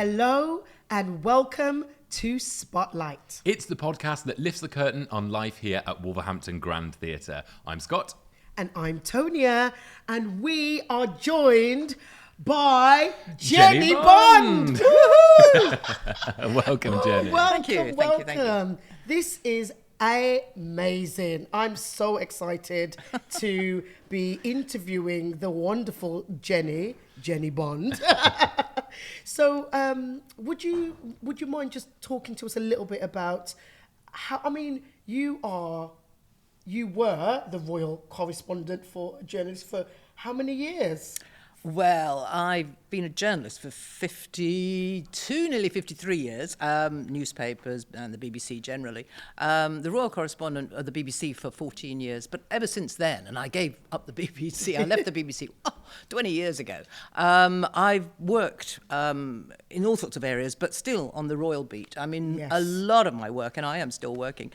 Hello and welcome to SpotLight. It's the podcast that lifts the curtain on life here at Wolverhampton Grand Theatre. I'm Scott. And I'm Tonia, and we are joined by Jennie Bond. Welcome, Jennie. Welcome, Thank you. welcome. This is amazing. I'm so excited to be interviewing the wonderful Jennie Bond. So, would you mind just talking to us a little bit about how? I mean, you were the Royal Correspondent for journalists for how many years? Well, I've been a journalist for 52, nearly 53 years, newspapers and the BBC generally. The Royal Correspondent of the BBC for 14 years, but ever since then, and I gave up the BBC, I left the BBC 20 years ago. I've worked in all sorts of areas, but still on the royal beat. I mean, Yes. a lot of my work, and I am still working,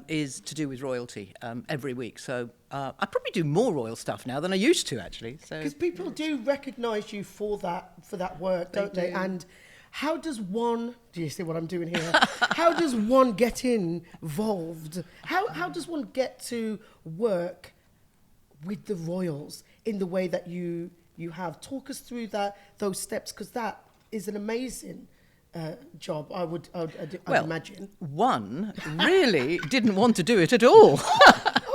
is to do with royalty every week. So I probably do more royal stuff now than I used to, actually. So Because people do recognise you for that work, don't they? do. And how does one? Do you see what I'm doing here? How does one get involved? How does one get to work with the royals in the way that you have? Talk us through those steps, because that is an amazing job. I'd imagine. One really didn't want to do it at all.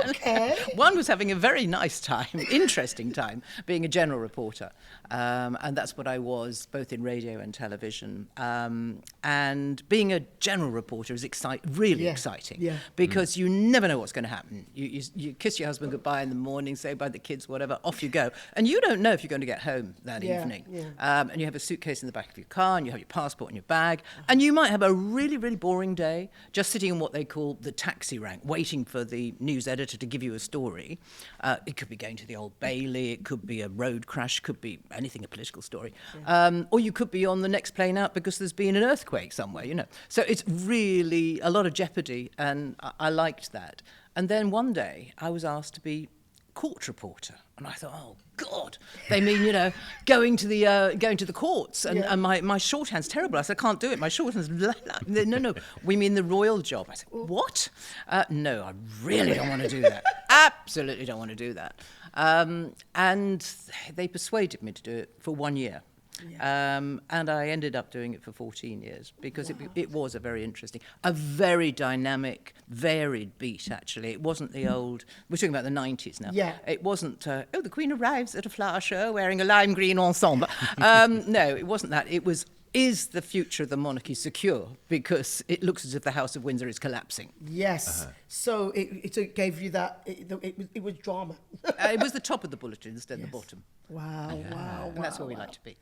Okay. One was having a very nice time, interesting time, being a general reporter. And that's what I was, both in radio and television. And being a general reporter is really exciting. Because you never know what's going to happen. You kiss your husband goodbye in the morning, say bye to the kids, whatever, off you go. And you don't know if you're going to get home that evening. And you have a suitcase in the back of your car, and you have your passport in your bag. And you might have a really, really boring day, just sitting in what they call the taxi rank, waiting for the news editor to give you a story. It could be going to the Old Bailey, it could be a road crash, could be anything, a political story. Or you could be on the next plane out because there's been an earthquake somewhere, you know. So it's really a lot of jeopardy, and I liked that. And then one day I was asked to be court reporter, and I thought, oh God, they mean, you know, going to the courts, and my shorthand's terrible. I said, I can't do it. My shorthand's no, we mean the royal job. I said, what? No, I really don't want to do that. Absolutely don't want to do that. And they persuaded me to do it for 1 year. And I ended up doing it for 14 years because it was a very dynamic, varied beat, actually. It wasn't the old, we're talking about the 90s now. Yeah. It wasn't, the Queen arrives at a flower show wearing a lime green ensemble. No, it wasn't that. It was, is the future of the monarchy secure? Because it looks as if the House of Windsor is collapsing. Yes. So it gave you that. It was drama. It was the top of the bulletin instead of the bottom. Wow. And that's where we like to be.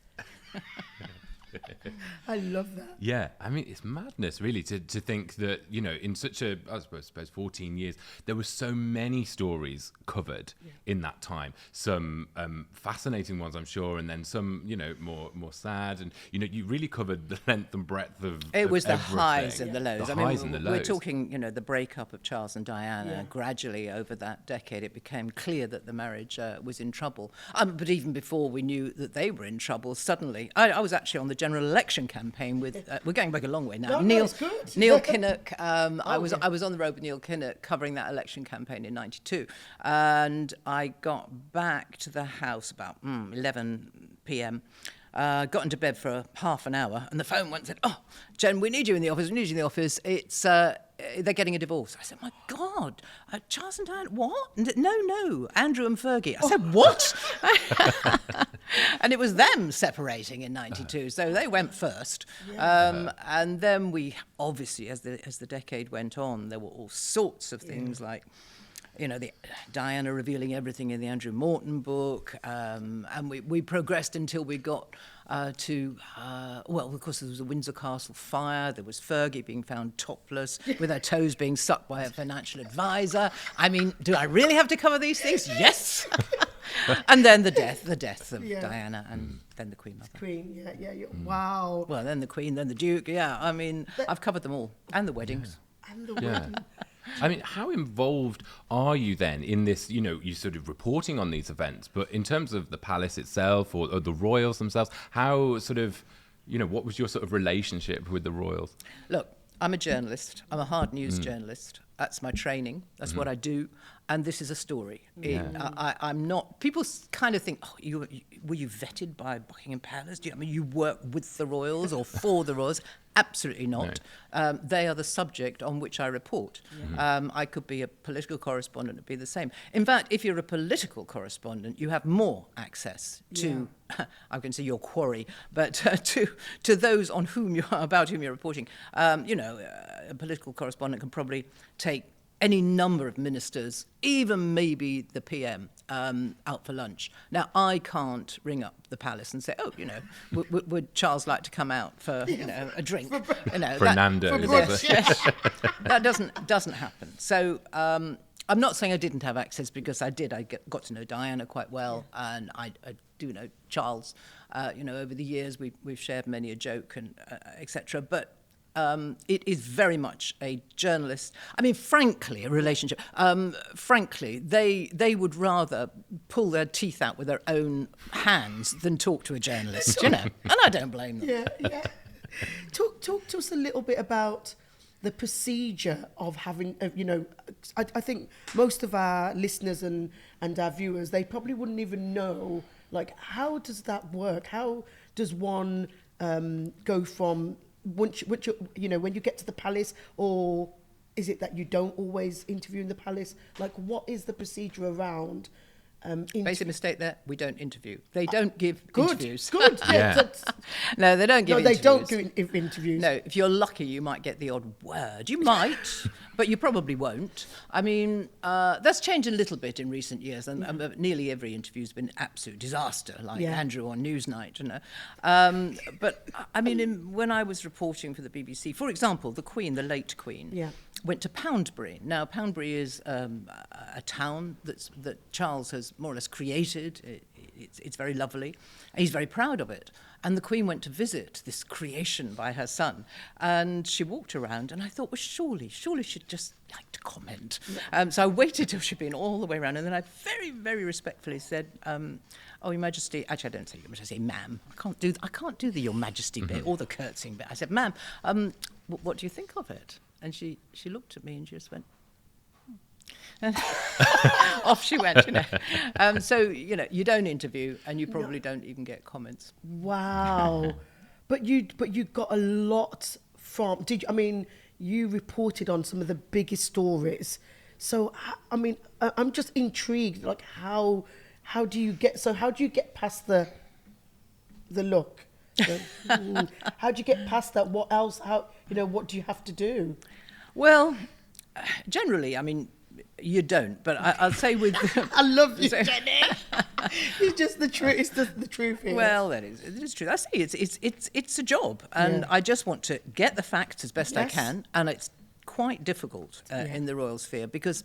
I love that. Yeah, I mean, it's madness, really, to think that, you know, in such a, I suppose 14 years, there were so many stories covered in that time. Some fascinating ones, I'm sure, and then some, you know, more sad. And, you know, you really covered the length and breadth of It was the everything. highs and the lows. The highs and the lows. We're talking, you know, the breakup of Charles and Diana. Gradually over that decade, it became clear that the marriage was in trouble. But even before we knew that they were in trouble, suddenly, I was actually on the general election campaign with, we're going back a long way now. No, it's good. Neil Kinnock. I was on the road with Neil Kinnock covering that election campaign in '92, and I got back to the house about 11 p.m. Got into bed for half an hour, and the phone went and said, "Oh, Jen, we need you in the office. It's they're getting a divorce." I said, "My God, Charles and Diana, what?" No, Andrew and Fergie. I said, "What?" And it was them separating in '92, so they went first. And then we, obviously, as the decade went on, there were all sorts of things like, you know, the Diana revealing everything in the Andrew Morton book, and we progressed until we got well, of course, there was a Windsor Castle fire. There was Fergie being found topless with her toes being sucked by a financial advisor. I mean, do I really have to cover these things? Yes. And then the death of Diana, and then the Queen Mother. Queen, wow. Well, then the Queen, then the Duke. Yeah, I mean, I've covered them all, and the weddings. And the wedding. I mean, how involved are you then in this, you know, you sort of reporting on these events, but in terms of the palace itself or the royals themselves, how sort of, what was your sort of relationship with the royals? Look, I'm a journalist. I'm a hard news journalist. That's my training. That's what I do. And this is a story. I'm not. People kind of think, oh, were you vetted by Buckingham Palace? You work with the royals or for the royals? Absolutely not. No. They are the subject on which I report. I could be a political correspondent and be the same. In fact, if you're a political correspondent, you have more access to, I'm going to say your quarry, but to those about whom you're reporting. A political correspondent can probably take any number of ministers, even maybe the PM, out for lunch. Now, I can't ring up the palace and say, oh, would Charles like to come out for, a drink? Fernando. That doesn't happen. So I'm not saying I didn't have access, because I did. I got to know Diana quite well, and I do know Charles. Over the years, we've shared many a joke and etc. But it is very much a journalist. I mean, frankly, a relationship. Frankly, they would rather pull their teeth out with their own hands than talk to a journalist, and I don't blame them. Yeah. Talk to us a little bit about the procedure of having, I think most of our listeners and our viewers, they probably wouldn't even know, like, how does that work? How does one go from when you get to the palace, or is it that you don't always interview in the palace? Like, what is the procedure around? Basic mistake there. We don't interview. They don't give interviews. Good. Yeah. No, they don't give interviews. No, they don't give interviews. No, if you're lucky, you might get the odd word. You might, but you probably won't. I mean, that's changed a little bit in recent years, and nearly every interview's been an absolute disaster, like Andrew on Newsnight. But I mean, when I was reporting for the BBC, for example, the Queen, the late Queen, went to Poundbury. Now, Poundbury is a town that Charles has more or less created. It's very lovely. He's very proud of it. And the Queen went to visit this creation by her son. And she walked around, and I thought, well, surely she'd just like to comment. So I waited till she'd been all the way around, and then I very, very respectfully said, oh, Your Majesty, actually, I don't say Your Majesty, I say ma'am. I can't do the Your Majesty bit or the curtsying bit. I said, ma'am, what do you think of it? And she looked at me and she just went, and off she went, So, you don't interview, and you probably don't even get comments. Wow. But you got a lot from, you reported on some of the biggest stories. So, I mean, I'm just intrigued, like, how do you get past the look? How do you get past that? What else? What do you have to do? Well, generally, I mean, you don't. But I'll say with I love you, Jenny. It's just the truth. It's the truth here. Well, it is true. I say it's a job, and I just want to get the facts as best I can, and it's quite difficult in the royal sphere, because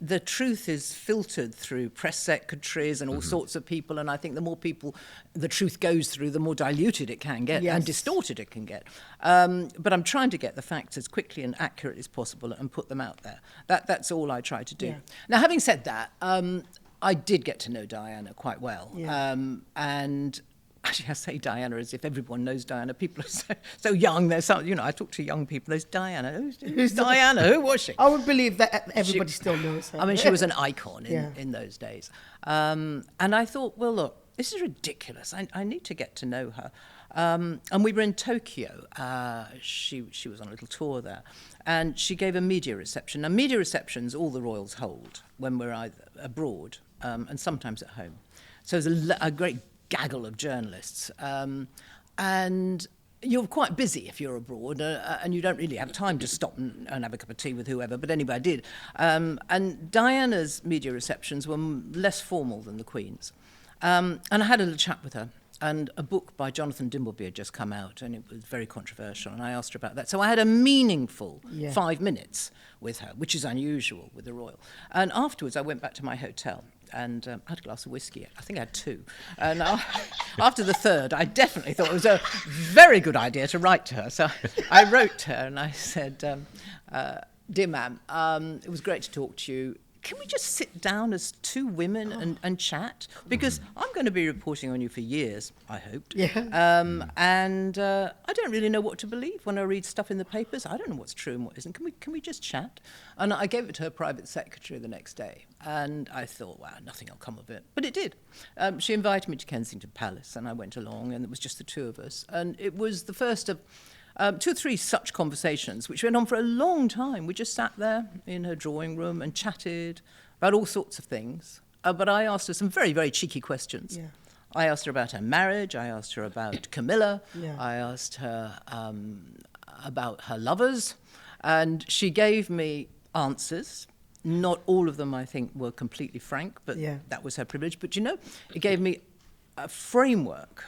the truth is filtered through press secretaries and all sorts of people, and I think the more people the truth goes through, the more diluted it can get and distorted it can get. But I'm trying to get the facts as quickly and accurately as possible and put them out there. That's all I try to do. Yeah. Now, having said that, I did get to know Diana quite well, and actually, I say Diana as if everyone knows Diana. People are so young. There's I talk to young people. There's Diana. Who's Diana? Who was she? I would believe that everybody still knows her. I mean, she was an icon in those days. And I thought, well, look, this is ridiculous. I need to get to know her. And we were in Tokyo. She was on a little tour there. And she gave a media reception. Now, media receptions, all the royals hold when we're either abroad and sometimes at home. So there's a great gaggle of journalists, and you're quite busy if you're abroad, and you don't really have time to stop and have a cup of tea with whoever, but anyway, I did. And Diana's media receptions were less formal than the Queen's. And I had a little chat with her, and a book by Jonathan Dimbleby had just come out, and it was very controversial, and I asked her about that. So I had a meaningful 5 minutes with her, which is unusual with the royal. And afterwards, I went back to my hotel, and I had a glass of whiskey. I think I had 2. And after the third, I definitely thought it was a very good idea to write to her. So I wrote to her and I said, dear ma'am, it was great to talk to you. can we just sit down as two women and chat? Because I'm going to be reporting on you for years, I hoped. Yeah. And I don't really know what to believe when I read stuff in the papers. I don't know what's true and what isn't. Can we just chat? And I gave it to her private secretary the next day. And I thought, wow, nothing will come of it. But it did. She invited me to Kensington Palace, and I went along, and it was just the two of us. And it was the first of 2 or 3 such conversations, which went on for a long time. We just sat there in her drawing room and chatted about all sorts of things. But I asked her some very, very cheeky questions. Yeah. I asked her about her marriage. I asked her about Camilla. Yeah. I asked her about her lovers. And she gave me answers. Not all of them, I think, were completely frank, but that was her privilege. But, you know, it gave me a framework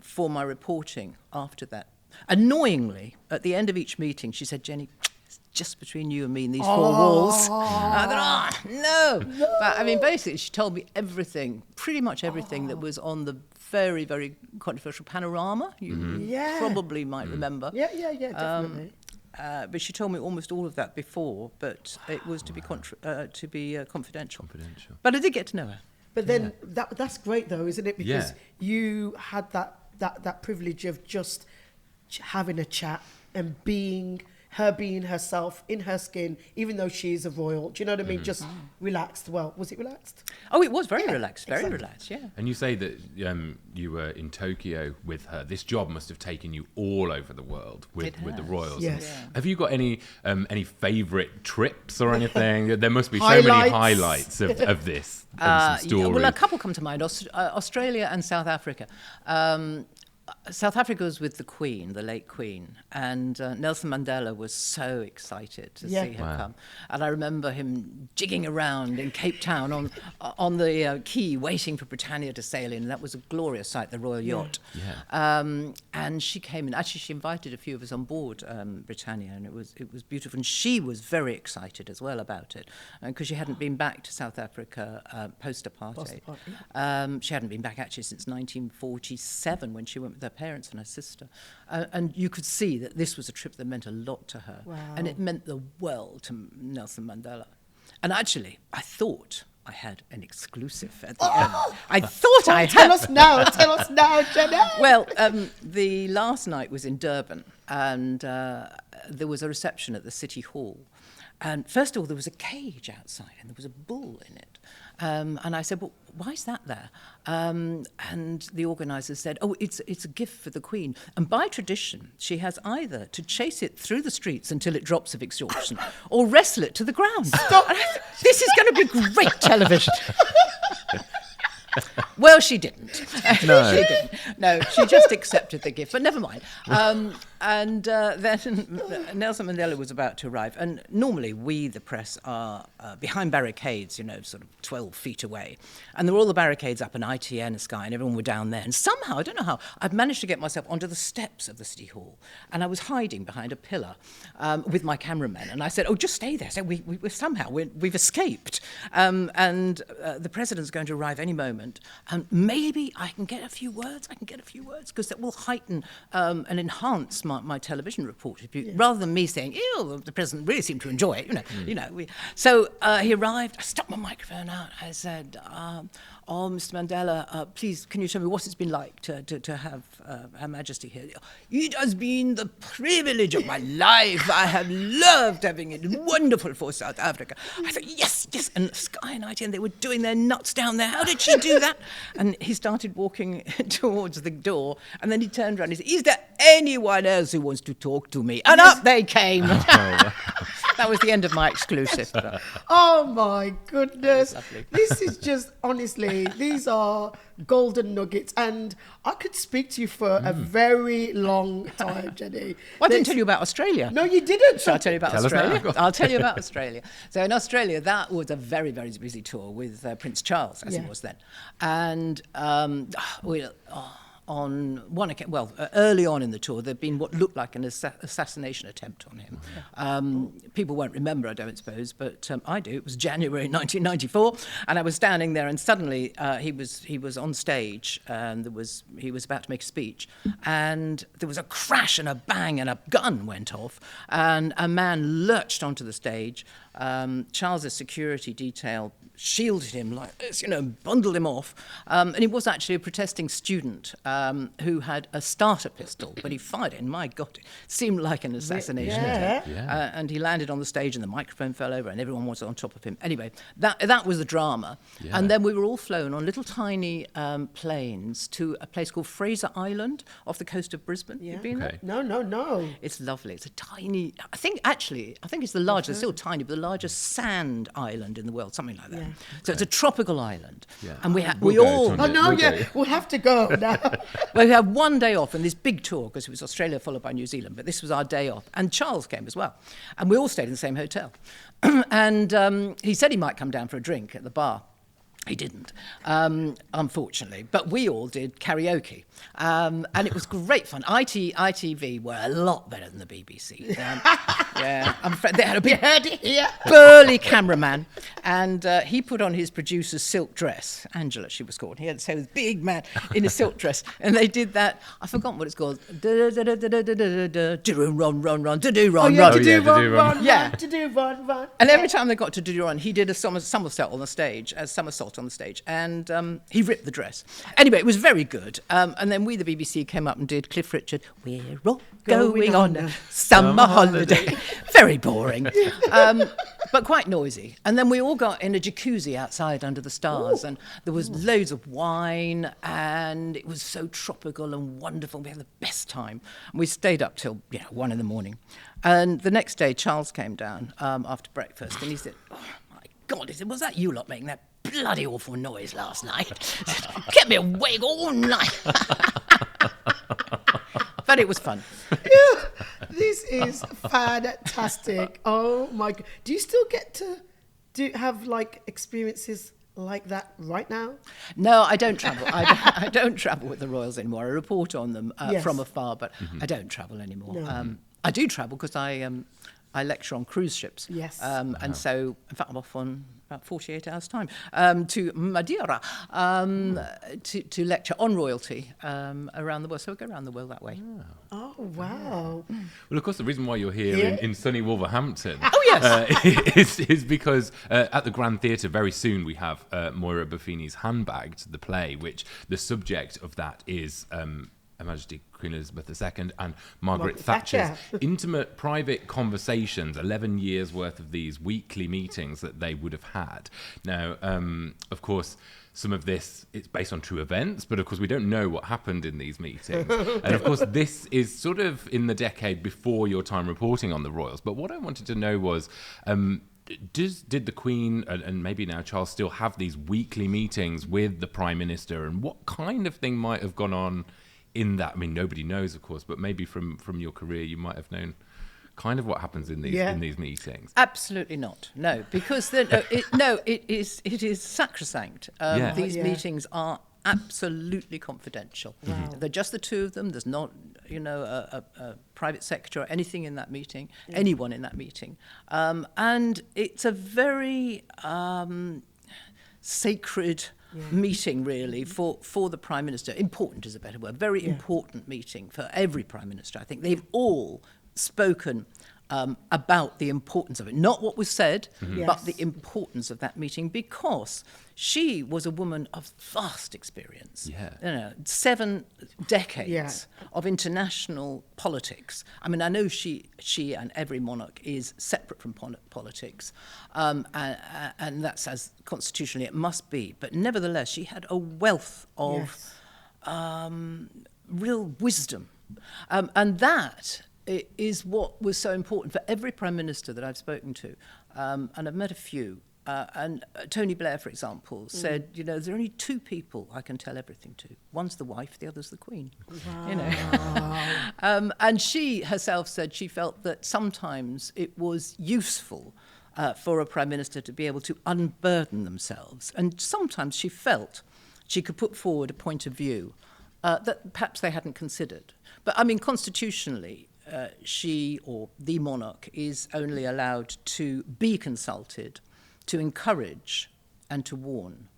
for my reporting after that. Annoyingly, at the end of each meeting, she said, Jennie, it's just between you and me in these 4 walls. I thought, no. But, I mean, basically, she told me everything, pretty much everything that was on the very, very controversial Panorama. You probably might remember. Yeah, definitely. But she told me almost all of that before, but it was to be confidential. But I did get to know her. But then that's great, though, isn't it? Because you had that privilege of just having a chat and being herself in her skin, even though she's a royal. Do you know what I mean? Just relaxed. Well, was it relaxed? Oh, it was very relaxed, very relaxed, yeah. And you say that you were in Tokyo with her. This job must have taken you all over the world with the royals. Yes. Have you got any favourite trips or anything? There must be so many highlights of this and some stories. Well, a couple come to mind. Australia and South Africa. South Africa was with the Queen, the late Queen, and Nelson Mandela was so excited to see her come. And I remember him jigging around in Cape Town on the quay, waiting for Britannia to sail in. That was a glorious sight, the Royal Yacht. And she came in. Actually, she invited a few of us on board Britannia, and it was beautiful. And she was very excited as well about it, because she hadn't been back to South Africa post-apartheid. She hadn't been back actually since 1947 when she went with her parents and her sister. And you could see that this was a trip that meant a lot to her. Wow. And it meant the world to Nelson Mandela. And actually, I thought I had an exclusive at the end. I thought I had. Tell us now, Jennie. Well, the last night was in Durban, and there was a reception at the City Hall. And first of all, there was a cage outside, and there was a bull in it. And I said, well, why is that there? And the organisers said, oh, it's a gift for the Queen. And by tradition, she has either to chase it through the streets until it drops of exhaustion or wrestle it to the ground. Stop. This is going to be great television. Well, she didn't. No. She didn't. No, she just accepted the gift, but never mind. Then Nelson Mandela was about to arrive. And normally we, the press, are behind barricades, sort of 12 feet away. And there were all the barricades up in ITN and Sky, and everyone were down there. And somehow, I don't know how, I'd managed to get myself onto the steps of the City Hall. And I was hiding behind a pillar with my cameraman. And I said, oh, just stay there. So we've escaped. And the president's going to arrive any moment. And maybe I can get a few words, because that will heighten and enhance my television report. Rather than me saying, ew, the president really seemed to enjoy it, So he arrived, I stuck my microphone out, I said, oh, Mr. Mandela, please, can you tell me what it's been like to have Her Majesty here? It has been the privilege of my life. I have loved having it. Wonderful for South Africa. I thought, yes. And Sky and ITN, they were doing their nuts down there. How did she do that? And he started walking towards the door, and then he turned around and he said, is there anyone else who wants to talk to me? And up they came. That was the end of my exclusive. Oh, my goodness. Lovely. This is just, honestly, these are golden nuggets. And I could speak to you for a very long time, Jennie. Well, I didn't tell you about Australia. No, you didn't. Shall I tell you about Tell us Australia? now. I'll tell you about Australia. So in Australia, that was a very, very busy tour with Prince Charles, as he was then. And on one occasion, early on in the tour, there'd been what looked like an assassination attempt on him. People won't remember, I don't suppose, but I do. It was January 1994, and I was standing there, and suddenly he was on stage, and he was about to make a speech, and there was a crash and a bang, and a gun went off, and a man lurched onto the stage, Charles's security detail shielded him like this, bundled him off. And he was actually a protesting student who had a starter pistol, but he fired it, and my God, it seemed like an assassination attempt. Yeah. And he landed on the stage, and the microphone fell over, and everyone was on top of him. Anyway, that was the drama. Yeah. And then we were all flown on little tiny planes to a place called Fraser Island off the coast of Brisbane. Yeah. You've been there? No. It's lovely. It's a tiny, I think it's the largest, it's still tiny, but the largest sand island in the world, something like that. Yeah. So it's a tropical island. Yeah. And we we'll have to go now. Well, we had one day off in this big tour, because it was Australia followed by New Zealand, but this was our day off. And Charles came as well. And we all stayed in the same hotel. And he said he might come down for a drink at the bar. He didn't, unfortunately, but we all did karaoke, and it was great fun. ITV were a lot better than the BBC. Yeah, I'm afraid they had a big burly cameraman, and he put on his producer's silk dress. Angela, she was called. He had this big man in a silk dress, and they did that. I forgot what it's called. Do run, run, run, do run, run. Do run. And every time they got to do run, he did a somersault on the stage, and he ripped the dress. Anyway, it was very good. And then we, the BBC, came up and did Cliff Richard, We're all going on a summer holiday. Very boring, but quite noisy. And then we all got in a jacuzzi outside under the stars. Ooh. And there was loads of wine, and it was so tropical and wonderful. We had the best time. And we stayed up till 1 a.m. And the next day, Charles came down after breakfast, and he said, "Oh my God," he said, "was that you lot making that bloody awful noise last night? Kept me awake all night." But it was fun. This is fantastic. Oh my God. Do you still get to have experiences like that right now? No, I don't travel. I don't travel with the Royals anymore. I report on them from afar, but I don't travel anymore. No. I do travel because I lecture on cruise ships. Yes. And so, in fact, I'm off on about 48 hours' time to Madeira to lecture on royalty around the world. So we go around the world that way. Oh, wow. Well, of course, the reason why you're here in sunny Wolverhampton is because at the Grand Theatre very soon we have Moria Buffini's Handbagged, the play, which the subject of that is Her Majesty Queen Elizabeth II and Margaret Thatcher's intimate private conversations, 11 years worth of these weekly meetings that they would have had. Now, of course, some of this, it's based on true events, but of course we don't know what happened in these meetings. And of course this is sort of in the decade before your time reporting on the royals. But what I wanted to know was, did the Queen and maybe now Charles still have these weekly meetings with the Prime Minister, and what kind of thing might have gone on in that? I mean, nobody knows, of course, but maybe from your career you might have known kind of what happens in these meetings. Absolutely not. No, because it is sacrosanct. These meetings are absolutely confidential. Wow. They're just the two of them. There's not, a private secretary or anything in that meeting, anyone in that meeting, and it's a very sacred meeting, really, for the Prime Minister. Important is a better word. Very important meeting for every Prime Minister. I think they've all spoken about the importance of it. Not what was said, but the importance of that meeting, because she was a woman of vast experience. 7 decades of international politics. I mean, I know she and every monarch is separate from politics, and that's as constitutionally it must be. But nevertheless, she had a wealth of real wisdom, and that is what was so important for every Prime Minister that I've spoken to, and I've met a few. And Tony Blair, for example, said, there are only 2 people I can tell everything to. One's the wife, the other's the Queen. Wow. And she herself said she felt that sometimes it was useful for a Prime Minister to be able to unburden themselves. And sometimes she felt she could put forward a point of view that perhaps they hadn't considered. But, I mean, constitutionally, she or the monarch is only allowed to be consulted, to encourage and to warn.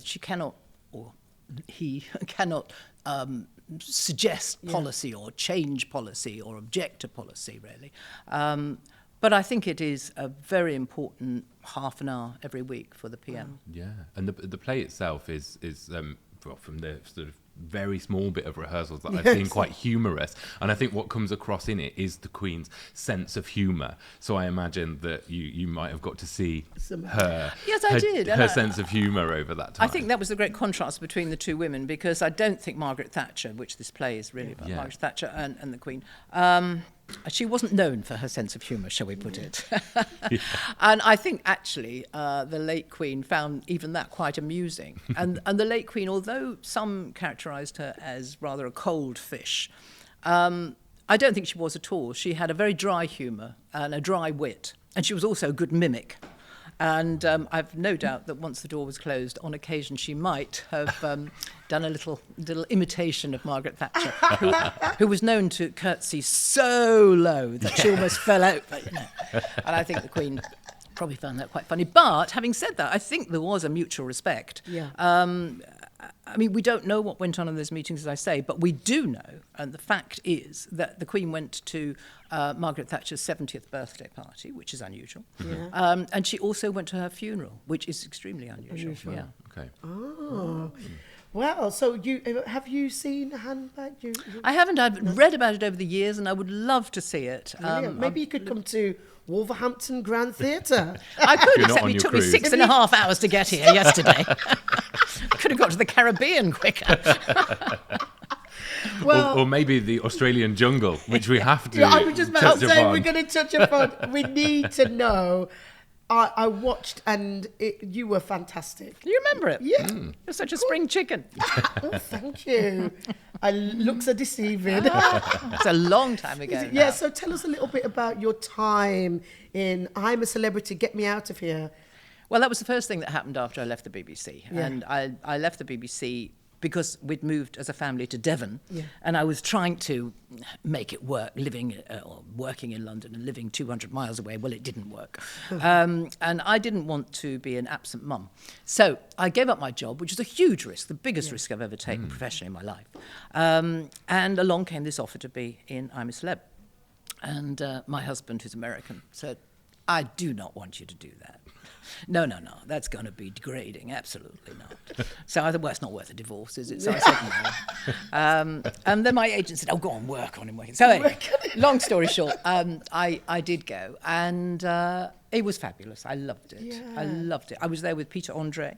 She cannot, or he cannot suggest policy or change policy or object to policy, really. But I think it is a very important half an hour every week for the PM. Yeah, and the play itself is well, from the sort of very small bit of rehearsals that I've seen, quite humorous, and I think what comes across in it is the Queen's sense of humour. So I imagine that you might have got to see her. Yes, I did. Her sense of humour over that time. I think that was the great contrast between the two women, because I don't think Margaret Thatcher, which this play is really about, Margaret Thatcher and the Queen, she wasn't known for her sense of humour, shall we put it. And I think actually the late Queen found even that quite amusing. And the late Queen, although some characterised her as rather a cold fish, I don't think she was at all. She had a very dry humour and a dry wit. And she was also a good mimic. And I've no doubt that once the door was closed, on occasion she might have done a little imitation of Margaret Thatcher, who was known to curtsy so low that she almost fell out. But, you know. And I think the Queen probably found that quite funny. But having said that, I think there was a mutual respect. Yeah. I mean, we don't know what went on in those meetings, as I say, but we do know, and the fact is that the Queen went to Margaret Thatcher's 70th birthday party, which is unusual. Yeah. And she also went to her funeral, which is extremely unusual. Yeah. Okay. Oh. Well, so have you seen Handbagged? I haven't. I've read about it over the years, and I would love to see it. Maybe you could come to Wolverhampton Grand Theatre. I could, You're not except on it your took me cruise. 6.5 hours to get here yesterday. I could have got to the Caribbean quicker. Well, or maybe the Australian jungle, which we have to. I was just about to touch say upon. we're going to touch upon. We need to know. I watched and you were fantastic. You remember it? Yeah. You're such a spring chicken. Oh, thank you. Looks are deceiving. It's a long time ago. Yeah, now. so tell us a little bit about your time in I'm a Celebrity, Get Me Out of Here. Well, that was the first thing that happened after I left the BBC. Yeah. And I left the BBC because we'd moved as a family to Devon. Yeah. And I was trying to make it work, living or working in London and living 200 miles away. Well, it didn't work. And I didn't want to be an absent mum. So I gave up my job, which was a huge risk, the biggest risk I've ever taken professionally in my life. And along came this offer to be in I'm a Celeb. And my husband, who's American, said, I do not want you to do that. No, that's going to be degrading. Absolutely not. So I thought, well, it's not worth a divorce, is it? So I said no. And then my agent said, oh, go on, work on him. So anyway, long story short, I did go, and it was fabulous. I loved it. Yeah. I loved it. I was there with Peter Andre,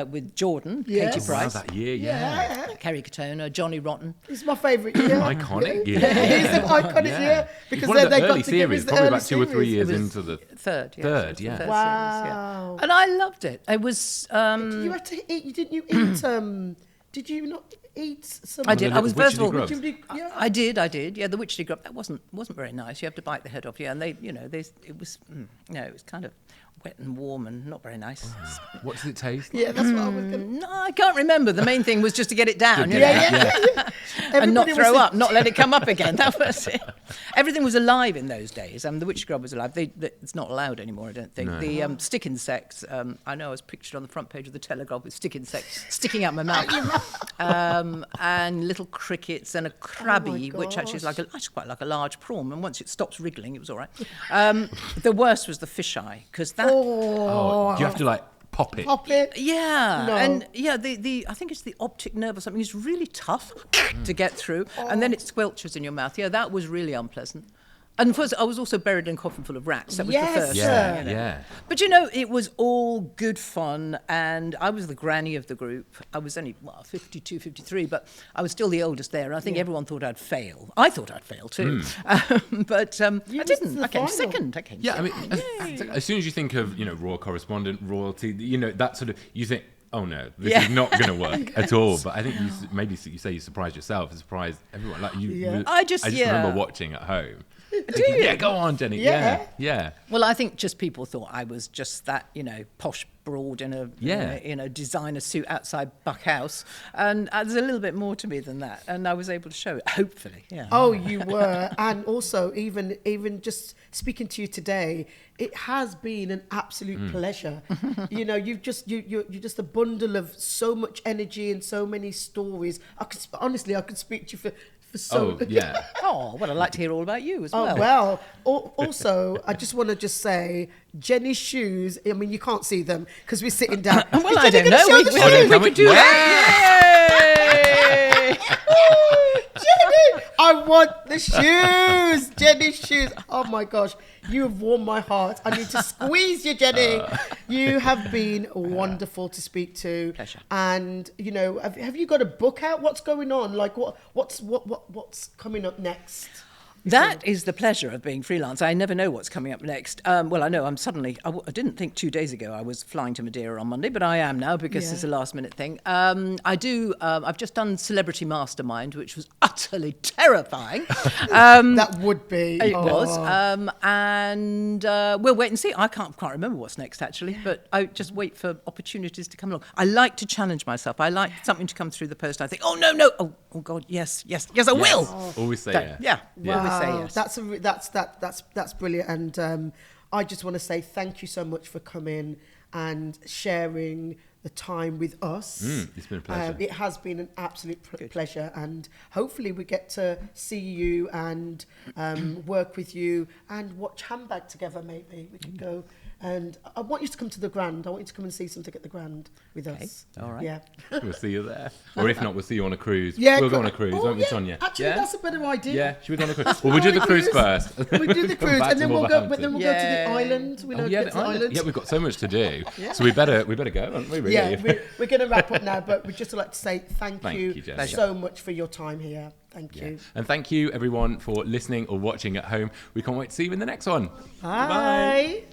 with Jordan, Yes. Katie Price, Wow, that year, yeah. Kerry Katona, Johnny Rotten. It's my favourite year. Iconic year. It's an iconic year. It's Because one then of the they got early to give us series, the probably early about 2 or 3 series. years It was into the third. Yeah, third, it was the yeah. third Wow. series, yeah. And I loved it. It was. You had to eat. Didn't you eat? Did you not eat some? I did. I was first of all. Grubs. Yeah. I did. Yeah, the witchetty grub. That wasn't very nice. You have to bite the head off. Yeah, and it was it was kind of wet and warm and not very nice. What does it taste? Yeah, that's what I was going to. No, I can't remember. The main thing was just to get it down, you know, Yeah. and not Everybody throw was- up, not let it come up again. That was it. Everything was alive in those days. The witch grub was alive. It's not allowed anymore, I don't think. No. The stick insects. I know I was pictured on the front page of the Telegraph with stick insects sticking out my mouth, and little crickets and a crabby, which actually is actually quite like a large prawn. And once it stops wriggling, it was all right. The worst was the fisheye because that. Oh, do you have to like pop it? Pop it. Yeah, No. and yeah, the I think it's the optic nerve or something is really tough to get through, and then it squelches in your mouth. Yeah, that was really unpleasant. And first, I was also buried in a coffin full of rats. That was Yes, the first. Yeah, thing, you know. yeah. But it was all good fun, and I was the granny of the group. I was only 52, 53, but I was still the oldest there. And I think everyone thought I'd fail. I thought I'd fail too, but I missed didn't. the I came final. second. Yeah, I mean, Yay. as soon as you think of Royal Correspondent, royalty, that sort of, you think, oh no, this is not going to work at all. But I think maybe you say you surprised yourself, surprised everyone. Like you, Yeah. I just remember watching at home. Do you? Yeah, go on, Jenny. Yeah. Yeah. Well, I think just people thought I was just that, posh broad in a Yeah. in a designer suit outside Buck House, and there's a little bit more to me than that, and I was able to show it. Hopefully, yeah. Oh, you were, and also even just speaking to you today, it has been an absolute pleasure. You're just a bundle of so much energy and so many stories. I could speak to you so. Oh, yeah. Oh, well, I'd like to hear all about you as well. Oh, well, also, I just want to just say, Jenny's shoes, I mean, you can't see them because we're sitting down. Well, Is I Jenny don't gonna know. show the We shoes? could do that. Yay! Jenny, I want the shoes. Jenny's shoes. Oh my gosh, you have warmed my heart. I need to squeeze you, Jenny. You have been wonderful to speak to. Pleasure. And you know, have you got a book out? What's going on? Like what's coming up next? That is the pleasure of being freelance. I never know what's coming up next. Well, I know I didn't think 2 days ago I was flying to Madeira on Monday, but I am now because it's a last minute thing. I've just done Celebrity Mastermind, which was utterly terrifying. That would be. It was. And we'll wait and see. I can't remember what's next, actually, but I just wait for opportunities to come along. I like to challenge myself. I like something to come through the post. I think, oh, no. Oh, God, yes, I will. Always say yes. Yeah. Yeah. Always say yes. That's brilliant, and I just want to say thank you so much for coming and sharing the time with us. It's been a pleasure. It has been an absolute pleasure, and hopefully we get to see you and work with you and watch Handbagged together. Maybe we can go. And I want you to come to the Grand. I want you to come and see something at the Grand with us. All right. Yeah. We'll see you there. Or if not, we'll see you on a cruise. Yeah, We'll go on a cruise, won't we, Tonia? Actually, yeah? that's a better idea. Yeah, should we go on a cruise? Well, we'll do the cruise first. We do the Come cruise, back and to then we'll go to the Yay. island. We know yeah, get to the island. Yeah, we've got so much to do. So we better go, aren't we? Really? Yeah, we're going to wrap up now, but we'd just like to say thank you Jenny. so much for your time here. Thank you. And thank you, everyone, for listening or watching at home. We can't wait to see you in the next one. Bye.